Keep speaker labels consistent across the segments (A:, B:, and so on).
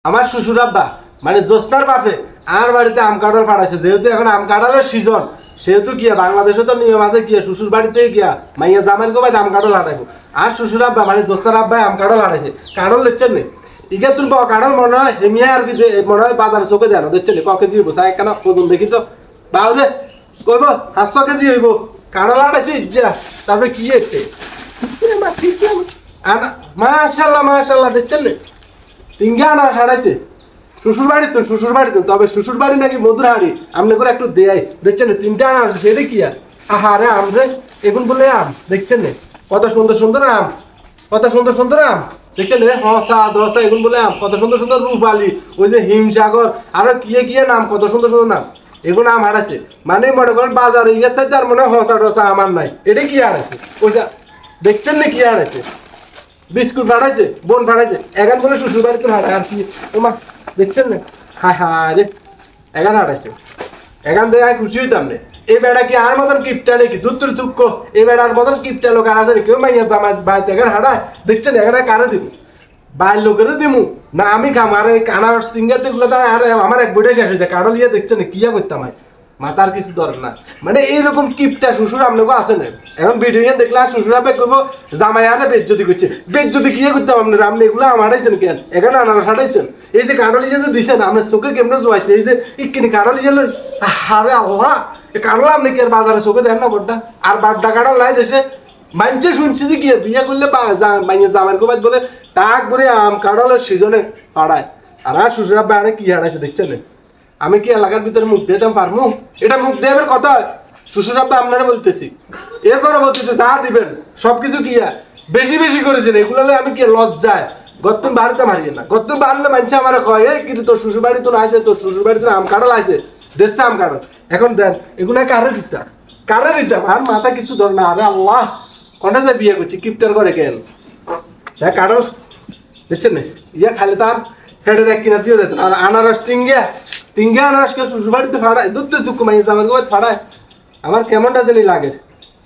A: আমার শ্বশুর আব্বা মানে জোস্তার বাপে আর বাড়িতে আম কাঁঠাল ফাটাইছে, যেহেতু এখন আম কাঁঠালের সিজন, সেহেতু গিয়া বাংলাদেশে তো নিয়ম আছে গিয়া শ্বশুর বাড়িতে গিয়া মাইয়া জামাইর গোবাই আম কাঁঠাল হাঁটাইবো। আর শ্বশুর আব্বা মানে জোস্তার আব্বাই আম কাঁঠাল হাঁটাইছে, কাঁঠাল দিচ্ছেন নি ইগে তুলবো কাঁঠাল মনে হয় হেমিয়া আর কি মনে হয় বাজারে চোখে দেয় না, দিচ্ছেন নি ক কেজি হইব চাই কেন ওজন দেখি তো বাউরে কইব 500 কেজি হইব কাঁঠাল হাঁটাইছে ইজ্জা। তারপরে কি একটে মাশাল্লাহ মাশাল্লাহ দিচ্ছেন নি তিনগা আনা হাঁটাইছে শ্বশুর বাড়ি তবে শ্বশুর বাড়ি নাকি মধুর হাড়ি আমনে করে একটু দেয় দেখছেন 3টা আম আছে সেটা কি আহারে আম রে এখন বলে আম দেখছেন কত সুন্দর সুন্দর আম, কত সুন্দর সুন্দর আম দেখছেন হসা দশা এখন বলে আম, কত সুন্দর সুন্দর রূপালি ওই যে হিমসাগর আরো কিয়ে নাম কত সুন্দর সুন্দর নাম এগুলো আম হারাইছে। মানে মনে করেন বাজারে গেছে তার মনে হসা টসা আমার নাই, এটা কি হারাইছে ওইটা দেখছেন না কি হারাইছে বিস্কুট ফাটাইছে বোন ফাটাইছে এখন বলে শ্বশুর বাড়িতে হারায় আর কি তোমার দেখছেন না হায় হায় রে এখান হাঁটাইছে এখান থেকে আমি খুশি হইতাম না। এই বেড়া কি আর মতন কিপটা নাকি দুধ দুঃখ এই বেড়ার মতন কিপটা লোক আর আছে কেউ মাইয়া জামাই ভাই এখানে হাঁটায় দেখছেন এখানে কারে দিব বাইর লোকেরও দিমু না আমি খাম আর এই কানার সিঙ্গাতে গুলো আর আমার এক বইটাই শেষ হয়েছে কারো লিয়ে দেখছেন কিয়া করতাম মাথার কিছু দরকার না। মানে এইরকম কিপটা শ্বশুর আপনাকে আছে না এখন ভিডিও দেখলে আর শ্বশুর আপনি কইব জামাই আনে বেজ্জতি করছে বেজ্জতি কি করতাম আপনারা আপনি এগুলো হাঁটাইছেন কেন এখানে আনারস হাঁটাইছেন এই যে কারো লিয়ে যে দিছেন আপনার চোখে কেমনে জোয়াইছে এই যে ইকিনি কারো লিয়ে হারে আল্লাহ কারো আপনি কি আর বাজারে চোখে দেন না বড়টা আর বাড্ডা কারো লাই দেশে মানছে শুনছি যে কি বিয়ে করলে মাইয়া জামাইর কোবাদ বলে টাক ভরে আম কাঁঠালের সিজনে হাঁটায় আর শ্বশুর আব্বা আনে কি হাঁটাইছে দেখছেন আমি কি এলাকার ভিতরে মুখ দিয়ে দিতাম পারবো এটা মুখ দেবের কথা শ্বশুর আব্বা আপনারা বলতেছি এরপরে বলতেছে যা দিবেন সবকিছু কিয়া বেশি বেশি করেছেন এগুলো আমি কি লজ্জায় গত্তম বাড়িতে মারিয়ে না গত্তম বাড়লে মানছে আমার কয় এই কিন্তু তোর শ্বশুর বাড়ি তো আছে তোর শ্বশুর বাড়িতে আম কাঁঠাল আছে দেশে আম কাঁঠাল এখন দেন এগুলো কারে দিতাম আর মাথা কিছু ধর না আরে আল্লাহ কটা যে বিয়ে করছি কিপটার করে কেন হ্যাঁ কাঁঠাল দেখছেন না ইয়া খালি তার ফেডের এক কিনা দিয়ে যেতেন আর আনারস তিনগা আনারস কে শ্বশুর বাড়িতে ফাড়ায় দুধ দুঃখ মাইয়ে জামার গোবাই ফাড়ায় আমার কেমনটা জানি লাগে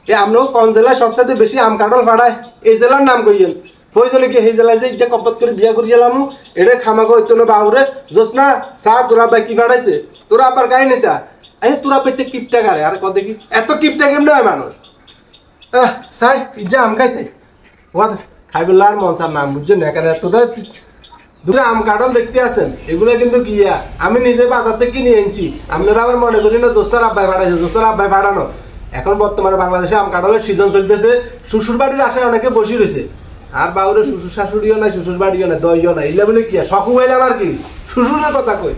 A: এ আমরাও কোন জেলায় সবসাথে বেশি আম কাঁঠাল ফাড়ায় এই জেলার নাম কইয়েন প্রয়োজনে কি এই জেলায় যে ইচ্ছা কপত করে বিয়া করেছিলাম এটা খামাকে হইতো না বাহুরে জোসনা চা তোরা ভাই কি ফাড়াইছে তোরা আবার গাই নে চা এই তোরা পেচ্ছে কিপটা গারে আর কত দেখি এত কিপটা কেমনে হয় মানুষ চাই ইজ্জা আম খাইছে খাই বললে আর মনসার নাম বুঝছেন না এখানে এতটা দুটো আম কাঁঠাল দেখতে আসেন এগুলো কিন্তু গিয়া আমি নিজে বাজার থেকে কিনে এনেছি আপনারা আবার মনে করি না দোস্তার আব্বাই ফাটাইছে দোস্তার আব্বাই ফাটানো। এখন বর্তমানে বাংলাদেশে আম কাঁঠালের সিজন চলতেছে শ্বশুর বাড়ির আশায় অনেকে বসে রয়েছে আর বাউরে শ্বশুর শাশুড়িও নাই শ্বশুর বাড়িও নাই দইও নাই এগুলো বলে কি শখ হইলাম আর কি শ্বশুরের কথা কই